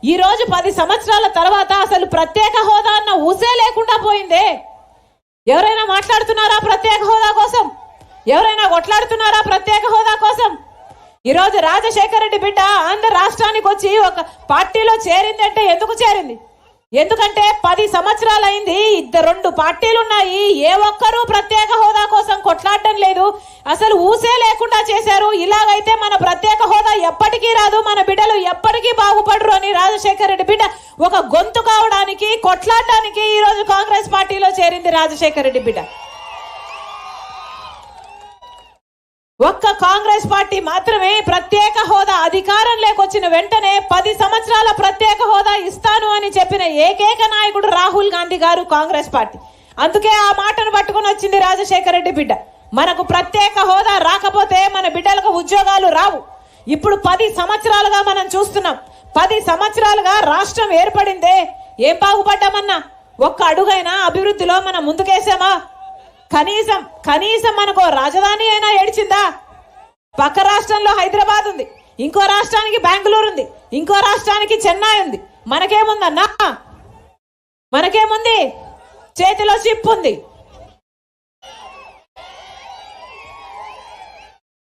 ఈ రోజు 10 సంవత్సరాల తర్వాత అసలు ప్రత్యేక హోదా అన్న ఊసే లేకుండా పోయిందే. ఎవరైనా మాట్లాడుతున్నారా ప్రత్యేక హోదా కోసం? ఎవరైనా కొట్లాడుతున్నారా ప్రత్యేక హోదా కోసం? ఈరోజు రాజశేఖర రెడ్డి బిడ్డ ఆంధ్ర రాష్ట్రానికి వచ్చి ఒక పార్టీలో చేరింది అంటే ఎందుకు చేరింది? ఎందుకంటే 10 సంవత్సరాలు అయింది, 2 పార్టీలు ఉన్నాయి, ఏ ఒక్కరూ ప్రత్యేక హోదా కోసం కొట్లాడటం లేదు, అసలు ఊసే లేకుండా చేశారు. ఇలాగైతే మన ప్రత్యేక హోదా ఎప్పటికీ రాదు, మన బిడ్డలు ఎప్పటికీ బాగుపడరు అని రాజశేఖర రెడ్డి బిడ్డ ఒక గొంతు కావడానికి, కొట్లాడడానికి ఈరోజు కాంగ్రెస్ పార్టీలో చేరింది రాజశేఖర రెడ్డి బిడ్డ. ఒక్క కాంగ్రెస్ పార్టీ మాత్రమే ప్రత్యేక హోదా అధికారంలోకి వచ్చిన వెంటనే 10 సంవత్సరాల ప్రత్యేక హోదా ఇస్తాను అని చెప్పిన ఏకైక నాయకుడు రాహుల్ గాంధీ గారు, కాంగ్రెస్ పార్టీ. అందుకే ఆ మాటను పట్టుకుని వచ్చింది రాజశేఖర రెడ్డి బిడ్డ. మనకు ప్రత్యేక హోదా రాకపోతే మన బిడ్డలకు ఉద్యోగాలు రావు. ఇప్పుడు 10 సంవత్సరాలుగా మనం చూస్తున్నాం. 10 సంవత్సరాలుగా రాష్ట్రం ఏర్పడిందే, ఏం బాగుపడ్డామన్నా? ఒక్క అడుగైనా అభివృద్ధిలో మనం ముందుకేసామా? కనీసం మనకు రాజధాని అయినా ఏడ్చిందా? పక్క రాష్ట్రంలో హైదరాబాద్ ఉంది, ఇంకో రాష్ట్రానికి బెంగళూరు ఉంది, ఇంకో రాష్ట్రానికి చెన్నై ఉంది. మనకేముందన్నా? మనకేముంది? చేతిలో చిప్ ఉంది.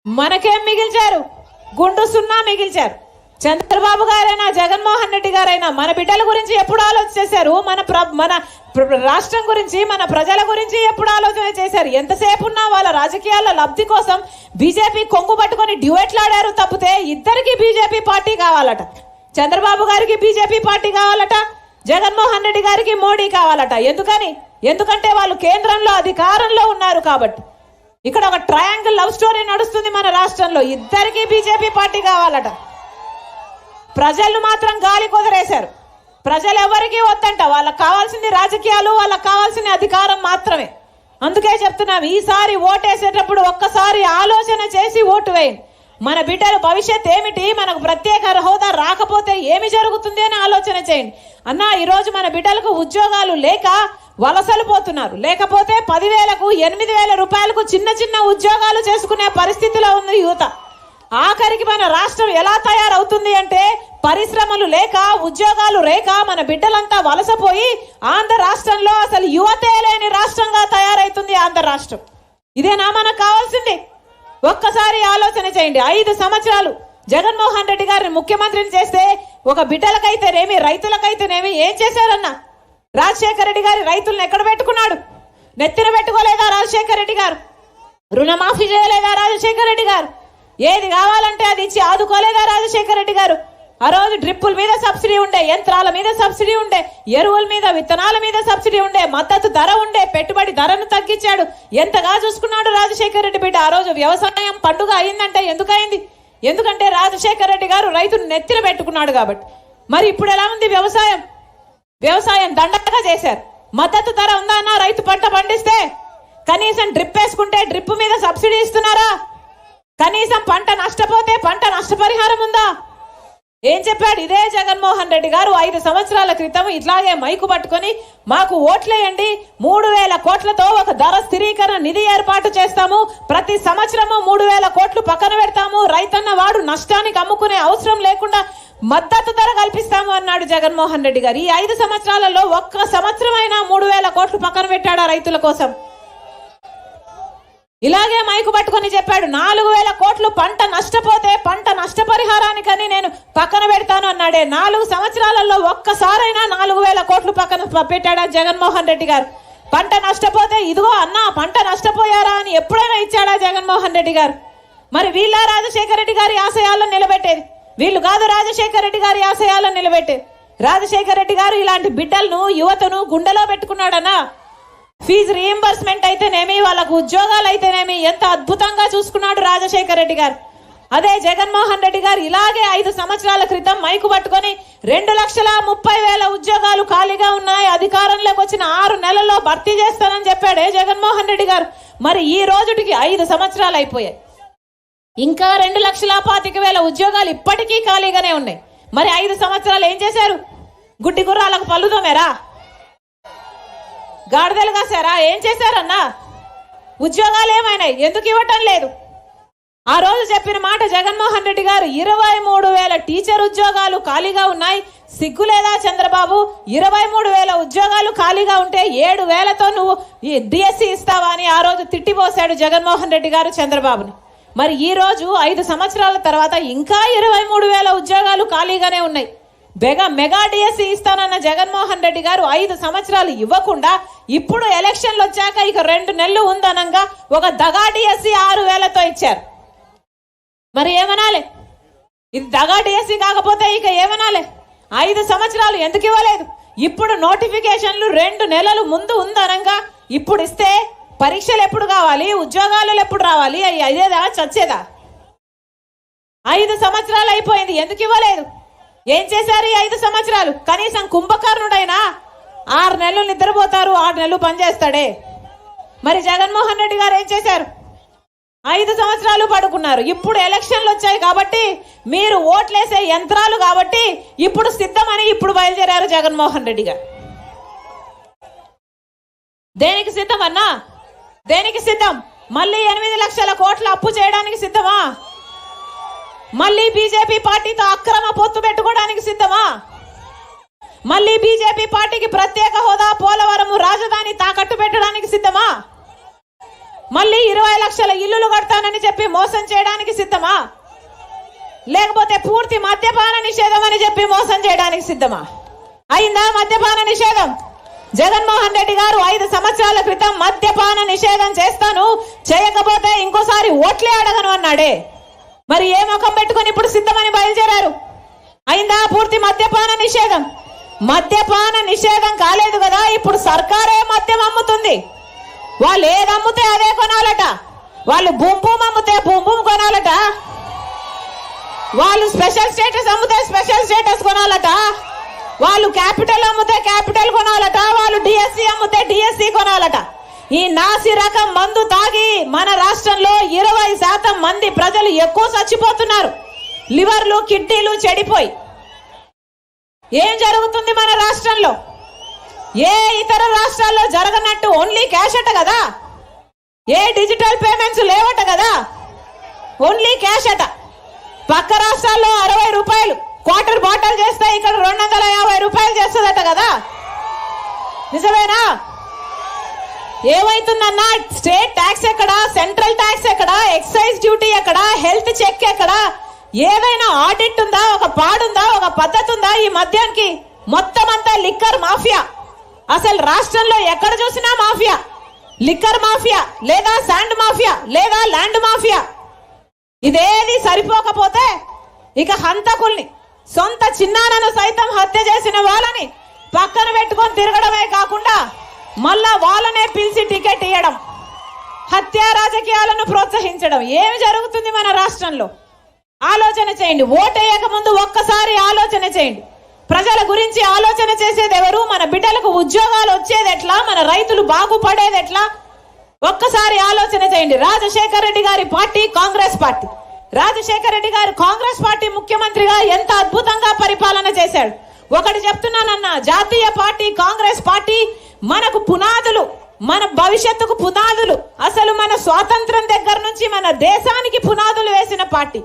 మనకేం మిగిల్చారు? గుండు సున్నా మిగిల్చారు. చంద్రబాబు గారైనా జగన్మోహన్ రెడ్డి గారైనా మన బిడ్డల గురించి ఎప్పుడు ఆలోచన చేశారు? మన రాష్ట్రం గురించి, మన ప్రజల గురించి ఎప్పుడు ఆలోచన చేశారు? ఎంతసేపు ఉన్నా వాళ్ళ రాజకీయాల లబ్ధి కోసం బీజేపీ కొంగు పట్టుకొని డ్యూయెట్లాడారు తప్పితే ఇద్దరికి బీజేపీ పార్టీ కావాలట. చంద్రబాబు గారికి బీజేపీ పార్టీ కావాలట, జగన్మోహన్ రెడ్డి గారికి మోడీ కావాలట. ఎందుకంటే వాళ్ళు కేంద్రంలో అధికారంలో ఉన్నారు కాబట్టి. ఇక్కడ ఒక ట్రయాంగిల్ లవ్ స్టోరీ నడుస్తుంది మన రాష్ట్రంలో. ఇద్దరికి బీజేపీ పార్టీ కావాలట. ప్రజలు మాత్రం గాలి కుదిరేశారు. ప్రజలు ఎవరికి వద్దంట. వాళ్ళకి కావాల్సింది రాజకీయాలు, వాళ్ళకి కావాల్సిన అధికారం మాత్రమే. అందుకే చెప్తున్నాం, ఈసారి ఓటేసేటప్పుడు ఒక్కసారి ఆలోచన చేసి ఓటు వేయండి. మన బిడ్డల భవిష్యత్ ఏమిటి, మనకు ప్రత్యేక హోదా రాకపోతే ఏమి జరుగుతుంది అని ఆలోచన చేయండి. అన్నా, ఈరోజు మన బిడ్డలకు ఉద్యోగాలు లేక వలసలు పోతున్నారు. లేకపోతే 10,000కు 8,000 రూపాయలకు చిన్న ఉద్యోగాలు చేసుకునే పరిస్థితిలో ఉంది యువత. ఆఖరికి మన రాష్ట్రం ఎలా తయారవుతుంది అంటే, పరిశ్రమలు లేక, ఉద్యోగాలు లేక మన బిడ్డలంతా వలసపోయి ఆంధ్ర రాష్ట్రంలో అసలు యువతే లేని రాష్ట్రంగా తయారైతుంది ఆంధ్ర రాష్ట్రం. ఇదేనా మనకు కావాల్సింది? ఒక్కసారి ఆలోచన చేయండి. 5 సంవత్సరాలు జగన్మోహన్ రెడ్డి గారిని ముఖ్యమంత్రిని చేస్తే ఒక బిడ్డలకైతేనేమి, రైతులకైతేనేమి ఏం చేశారన్నా? రాజశేఖర రెడ్డి గారి రైతులను ఎక్కడ పెట్టుకున్నాడు? నెత్తిన పెట్టుకోలేదా రాజశేఖర రెడ్డి గారు? రుణమాఫీ చేయలేదా రాజశేఖర రెడ్డి గారు? ఏది కావాలంటే అది ఇచ్చి ఆదుకోలేదా రాజశేఖర రెడ్డి గారు? ఆ రోజు డ్రిప్పుల మీద సబ్సిడీ ఉండే, యంత్రాల మీద సబ్సిడీ ఉండే, ఎరువుల మీద, విత్తనాల మీద సబ్సిడీ ఉండే, మద్దతు ధర ఉండే, పెట్టుబడి ధరను తగ్గించాడు. ఎంతగా చూసుకున్నాడు రాజశేఖర రెడ్డి బిడ్డ. ఆ రోజు వ్యవసాయం పండుగ అయిందంటే ఎందుకయింది? ఎందుకంటే రాజశేఖర రెడ్డి గారు రైతును నెత్తిన పెట్టుకున్నాడు కాబట్టి. మరి ఇప్పుడు ఎలా ఉంది వ్యవసాయం? వ్యవసాయం దండగా చేశారు. మద్దతు ధర ఉందా అన్న? రైతు పంట పండిస్తే కనీసం డ్రిప్ వేసుకుంటే డ్రిప్ మీద సబ్సిడీ ఇస్తున్నారా? కనీసం పంట నష్టపోతే పంట నష్టపరిహారం ఉందా? ఏం చెప్పాడు ఇదే జగన్మోహన్ రెడ్డి గారు 5 సంవత్సరాల క్రితం? ఇట్లాగే మైకు పట్టుకొని మాకు ఓట్లేయండి, 3,000 కోట్లతో ఒక ధర స్థిరీకరణ నిధి ఏర్పాటు చేస్తాము, ప్రతి సంవత్సరము 3,000 కోట్లు పక్కన పెడతాము, రైతన్న వాడు నష్టానికి అమ్ముకునే అవసరం లేకుండా మద్దతు ధర కల్పిస్తాము అన్నాడు జగన్మోహన్ రెడ్డి గారు. ఈ 5 సంవత్సరాలలో ఒక్క సంవత్సరం అయినా 3,000 కోట్లు పక్కన పెట్టాడా రైతుల కోసం? ఇలాగే మైకు పట్టుకొని చెప్పాడు 4,000 కోట్లు పంట నష్టపోతే పంట నష్టపరిహారానికని నేను పక్కన పెడతాను అన్నాడే. 4 సంవత్సరాలలో ఒక్కసారైనా 4,000 కోట్లు పక్కన పెట్టాడా జగన్మోహన్ రెడ్డి గారు? పంట నష్టపోతే ఇదిగో అన్నా పంట నష్టపోయారా అని ఎప్పుడైనా ఇచ్చాడా జగన్మోహన్ రెడ్డి గారు? మరి వీళ్ళ రాజశేఖర రెడ్డి గారి ఆశయాలను నిలబెట్టేది? వీళ్ళు కాదు రాజశేఖర రెడ్డి గారి ఆశయాలను నిలబెట్టేది. రాజశేఖర రెడ్డి గారు ఇలాంటి బిడ్డలను, యువతను గుండెలో పెట్టుకున్నాడన్నా. ఫీజు రీఎంబర్స్మెంట్ అయితేనేమి, వాళ్ళకు ఉద్యోగాలు అయితేనేమి ఎంత అద్భుతంగా చూసుకున్నాడు రాజశేఖర రెడ్డి గారు. అదే జగన్మోహన్ రెడ్డి గారు ఇలాగే 5 సంవత్సరాల క్రితం మైకు పట్టుకొని 2,30,000 ఉద్యోగాలు ఖాళీగా ఉన్నాయి, అధికారంలోకి వచ్చిన 6 నెలల్లో భర్తీ చేస్తానని చెప్పాడే జగన్మోహన్ రెడ్డి గారు. మరి ఈ రోజుటికి 5 సంవత్సరాలు అయిపోయాయి. ఇంకా 2,25,000 ఉద్యోగాలు ఇప్పటికీ ఖాళీగానే ఉన్నాయి. మరి 5 సంవత్సరాలు ఏం చేశారు? గుడ్డి గుర్రాలకు పళ్ళు తోమారా? గాడిదలు కాసారా? ఏం చేశారన్నా? ఉద్యోగాలు ఏమైనాయి? ఎందుకు ఇవ్వటం లేదు? ఆ రోజు చెప్పిన మాట జగన్మోహన్ రెడ్డి గారు 23,000 టీచర్ ఉద్యోగాలు ఖాళీగా ఉన్నాయి, సిగ్గు లేదా చంద్రబాబు? 23,000 ఉద్యోగాలు ఖాళీగా ఉంటే 7,000తో నువ్వు ఈ డిఎస్సి ఇస్తావా అని ఆ రోజు తిట్టిపోశాడు జగన్మోహన్ రెడ్డి గారు చంద్రబాబుని. మరి ఈ రోజు 5 సంవత్సరాల తర్వాత ఇంకా 23,000 ఉద్యోగాలు ఖాళీగానే ఉన్నాయి. మెగా డిఎస్సి ఇస్తానన్న జగన్మోహన్ రెడ్డి గారు 5 సంవత్సరాలు ఇవ్వకుండా ఇప్పుడు ఎలక్షన్లు వచ్చాక ఇక 2 నెలలు ఉందనంగా ఒక దగా డిఎస్సి 6,000తో ఇచ్చారు. మరి ఏమనాలి? ఇది దగా డిఎస్సి కాకపోతే ఇక ఏమనాలి? 5 సంవత్సరాలు ఎందుకు ఇవ్వలేదు? ఇప్పుడు నోటిఫికేషన్లు 2 నెలలు ముందు ఉందనంగా ఇప్పుడు ఇస్తే పరీక్షలు ఎప్పుడు కావాలి? ఉద్యోగాలు ఎప్పుడు రావాలి? అయ్యేదా చచ్చేదా? 5 సంవత్సరాలు అయిపోయింది, ఎందుకు ఇవ్వలేదు? ఏం చేశారు ఈ 5 సంవత్సరాలు? కనీసం కుంభకర్ణుడైనా 6 నెలలు నిద్రపోతారు, 6 నెలలు పనిచేస్తాడే. మరి జగన్మోహన్ రెడ్డి గారు ఏం చేశారు? 5 సంవత్సరాలు పడుకున్నారు. ఇప్పుడు ఎలక్షన్లు వచ్చాయి కాబట్టి, మీరు ఓట్లేసే యంత్రాలు కాబట్టి ఇప్పుడు సిద్ధమని ఇప్పుడు బయలుదేరారు జగన్మోహన్ రెడ్డి గారు. దేనికి సిద్ధం అన్నా? దేనికి సిద్ధం? మళ్ళీ 8 లక్షల కోట్ల అప్పు చేయడానికి సిద్ధమా? మళ్ళీ బీజేపీ పార్టీతో అక్రమ పొత్తు పెట్టుకోవడానికి సిద్ధమా? మళ్ళీ బీజేపీ పార్టీకి ప్రత్యేక హోదా, పోలవరం రాజధాని తాకట్టు పెట్టడానికి సిద్ధమా? మళ్ళీ 20 లక్షల ఇల్లులు కడతానని చెప్పి మోసం చేయడానికి సిద్ధమా? లేకపోతే పూర్తి మద్యపాన నిషేధం అని చెప్పి మోసం చేయడానికి సిద్ధమా? అయిందా మద్యపాన నిషేధం? జగన్మోహన్ రెడ్డి గారు 5 సంవత్సరాల క్రితం మద్యపాన నిషేధం చేస్తాను, చేయకపోతే ఇంకోసారి ఓట్లే అడగను అన్నాడే. మరి ఏ ముఖం పెట్టుకుని ఇప్పుడు సిద్ధమని బయలుదేరారు? అయిందా పూర్తి మద్యపాన నిషేధం? మద్యపాన నిషేధం కాలేదు కదా, ఇప్పుడు సర్కారే మద్యం అమ్ముతుంది. వాళ్ళు ఏది అమ్ముతే అదే కొనాలట. వాళ్ళు బూమ్ అమ్ముతే బూమ్ కొనాలట. వాళ్ళు స్పెషల్ స్టేటస్ అమ్ముతే స్పెషల్ స్టేటస్ కొనాలట. వాళ్ళు క్యాపిటల్ అమ్ముతే క్యాపిటల్ కొనాలట. వాళ్ళు డిఎస్సి అమ్ముతే డిఎస్సి కొనాలట. ఈ నాసి రకం మందు తాగి మన రాష్ట్రంలో 20% మంది ప్రజలు ఎక్కువ చచ్చిపోతున్నారు. లివర్లు, కిడ్నీలు చెడిపోయి. ఏం జరుగుతుంది మన రాష్ట్రంలో? ఏ ఇతర రాష్ట్రాల్లో జరగనట్టు ఓన్లీ క్యాష్ అట కదా, ఏ డిజిటల్ పేమెంట్స్ లేవట కదా, ఓన్లీ క్యాష్ అట. పక్క రాష్ట్రాల్లో 60 రూపాయలు క్వార్టర్ బాటిల్ చేస్తే ఇక్కడ 250 రూపాయలు చేస్తుందట కదా, నిజమేనా? ఏమైతుందన్నా? స్టేట్ ట్యాక్స్ ఎక్కడ, సెంట్రల్ ట్యాక్స్ ఎక్కడ, ఎక్సైజ్ డ్యూటీ ఎక్కడ, హెల్త్ చెక్ ఎక్కడ? ఏదైనా ఆడిట్ ఉందా? ఒక పాడుందా? ఒక పద్ధతి ఉందా? ఈ మద్యానికి మొత్తం అంతా లిక్కర్ మాఫియా. అసలు రాష్ట్రంలో ఎక్కడ చూసినా మాఫియా, లిక్కర్ మాఫియా, లేదా శాండ్ మాఫియా, లేదా ల్యాండ్ మాఫియా. ఇదేది సరిపోకపోతే ఇక హంతకుల్ని, సొంత చిన్నాన్నను సైతం హత్య చేసిన వాళ్ళని పక్కన పెట్టుకొని తిరగడమే కాకుండా మళ్ళా వాళ్ళనే పిలిచి టికెట్ ఇవ్వడం, హత్యా రాజకీయాలను ప్రోత్సహించడం. ఏమి జరుగుతుంది మన రాష్ట్రంలో? ఆలోచన చేయండి. ఓటేయక ముందు ఒక్కసారి ఆలోచన చేయండి. ప్రజల గురించి ఆలోచన చేసేది ఎవరు? మన బిడ్డలకు ఉద్యోగాలు వచ్చేది ఎట్లా? మన రైతులు బాగుపడేది ఎట్లా? ఒక్కసారి ఆలోచన చేయండి. రాజశేఖర రెడ్డి గారి పార్టీ కాంగ్రెస్ పార్టీ. రాజశేఖర రెడ్డి గారు కాంగ్రెస్ పార్టీ ముఖ్యమంత్రిగా ఎంత అద్భుతంగా పరిపాలన చేశాడు. ఒకటి చెప్తున్నానన్నా, జాతీయ పార్టీ కాంగ్రెస్ పార్టీ మనకు పునాదులు, మన భవిష్యత్తుకు పునాదులు. అసలు మన స్వాతంత్రం దగ్గర నుంచి మన దేశానికి పునాదులు వేసిన పార్టీ.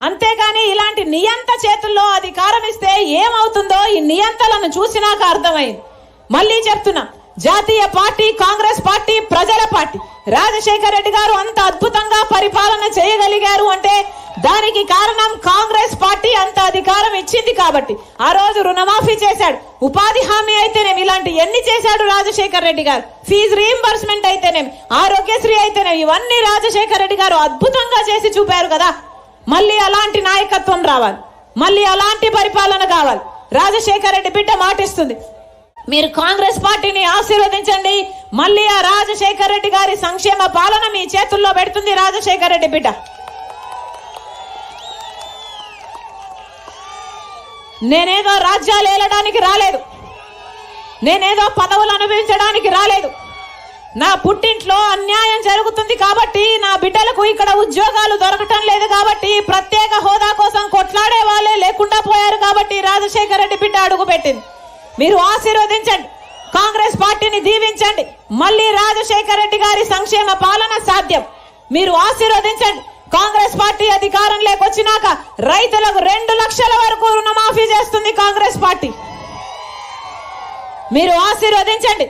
అంతేగాని ఇలాంటి నియంత చేతుల్లో అధికారం ఇస్తే ఏమవుతుందో ఈ నియంతలను చూసినాక అర్థమైంది. మళ్ళీ చెప్తున్నా, జాతీయ పార్టీ కాంగ్రెస్ పార్టీ ప్రజల పార్టీ. రాజశేఖర రెడ్డి గారు అంత అద్భుతంగా పరిపాలన చేయగలిగారు అంటే దానికి కారణం కాంగ్రెస్ పార్టీ అంత అధికారం ఇచ్చింది కాబట్టి. ఆ రోజు రుణమాఫీ చేశాడు, ఉపాధి హామీ అయితేనేమి, ఇలాంటి ఎన్ని చేశాడు రాజశేఖర రెడ్డి గారు. ఫీజు రీయింబర్స్మెంట్ అయితేనేమి, ఆరోగ్యశ్రీ అయితేనేమి, ఇవన్నీ రాజశేఖర రెడ్డి గారు అద్భుతంగా చేసి చూపారు కదా. మళ్ళీ అలాంటి నాయకత్వం రావాలి, మళ్ళీ అలాంటి పరిపాలన కావాలి. రాజశేఖర రెడ్డి బిడ్డ మాటిస్తుంది, మీరు కాంగ్రెస్ పార్టీని ఆశీర్వదించండి, మళ్ళీ ఆ రాజశేఖర రెడ్డి గారి సంక్షేమ పాలన మీ చేతుల్లో పెడుతుంది రాజశేఖర రెడ్డి బిడ్డ. నేనేదో రాజ్యాలు ఏలడానికి రాలేదు, నేనేదో పదవులు అనుభవించడానికి రాలేదు. నా పుట్టింట్లో అన్యాయం జరుగుతుంది కాబట్టి, నా బిడ్డలకు ఇక్కడ ఉద్యోగాలు దొరకటం లేదు కాబట్టి, ప్రత్యేక హోదా కోసం కొట్లాడే వాళ్ళే లేకుండా పోయారు కాబట్టి రాజశేఖర రెడ్డి బిడ్డ అడుగు పెట్టింది. మీరు ఆశీర్వదించండి, కాంగ్రెస్ పార్టీని దీవించండి, మళ్ళీ రాజశేఖర రెడ్డి గారి సంక్షేమ పాలన సాధ్యం. మీరు ఆశీర్వదించండి. కాంగ్రెస్ పార్టీ అధికారంలోకి వచ్చినాక రైతులకు 2 లక్షల వరకు రుణమాఫీ చేస్తుంది కాంగ్రెస్ పార్టీ. మీరు ఆశీర్వదించండి.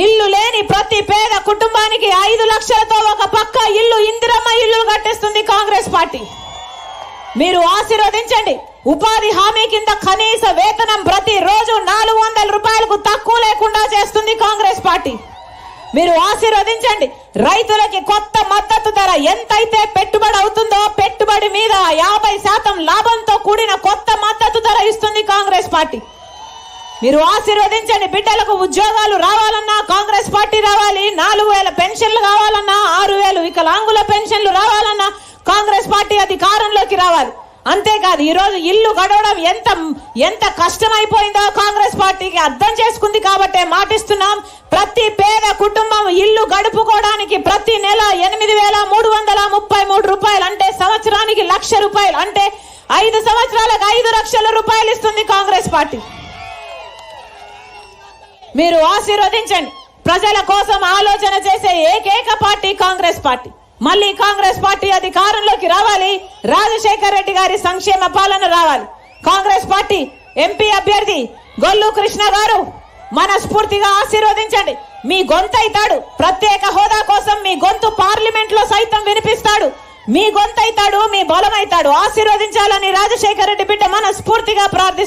ఇల్లు లేని ప్రతి పేద కుటుంబానికి 5 లక్షలతో ఒక పక్క ఇల్లు, ఇందిరమ్మ ఇల్లు కట్టిస్తుంది కాంగ్రెస్ పార్టీ. మీరు ఆశీర్వదించండి. ఉపాధి హామీ కింద కనీస వేతనం ప్రతి రోజు 400 రూపాయలకు తక్కువ లేకుండా చేస్తుంది కాంగ్రెస్ పార్టీ. మీరు ఆశీర్వదించండి. రైతులకి కొత్త మద్దతు ధర ఎంతైతే పెట్టుబడి అవుతుందో పెట్టుబడి మీద 50% లాభంతో కూడిన కొత్త మద్దతు ధర ఇస్తుంది కాంగ్రెస్ పార్టీ. మీరు ఆశీర్వదించండి. బిడ్డలకు ఉద్యోగాలు రావాలన్నా కాంగ్రెస్ పార్టీ రావాలి. 4000 పెన్షన్లు కావాలన్నా, 6000 వికలాంగుల పెన్షన్లు రావాలన్నా కాంగ్రెస్ పార్టీ అధికారంలోకి రావాలి. అంతేకాదు ఈరోజు ఇల్లు గడవడం ఎంత కష్టమైపోయిందో కాంగ్రెస్ పార్టీకి అర్థం చేసుకుంది కాబట్టే మాటిస్తున్నాం. ప్రతి పేద కుటుంబం ఇల్లు గడుపుకోవడానికి ప్రతి నెల 8,333 రూపాయలు, అంటే సంవత్సరానికి 1,00,000 రూపాయలు, అంటే 5 సంవత్సరాలకు 5 లక్షల రూపాయలు ఇస్తుంది కాంగ్రెస్ పార్టీ. మీరు ఆశీర్వదించండి. ప్రజల కోసం ఆలోచన చేసే ఏకైక పార్టీ కాంగ్రెస్ పార్టీ. మళ్ళీ కాంగ్రెస్ పార్టీ అధికారంలోకి రావాలి. రాజశేఖర్ రెడ్డి గారి సంక్షేమ పాలన రావాలి. కాంగ్రెస్ పార్టీ ఎంపీ అభ్యర్థి గొల్లు కృష్ణ గారు మనస్ఫూర్తిగా ఆశీర్వదించండి. మీ గొంతైతాడు. ప్రత్యేక హోదా కోసం మీ గొంతు పార్లమెంట్ లో సైతం వినిపిస్తాడు. మీ గొంతైతాడు, మీ బలమైతాడు. ఆశీర్వదించాలని రాజశేఖర్ రెడ్డి బిడ్డ మనస్ఫూర్తిగా ప్రార్థిస్తాడు.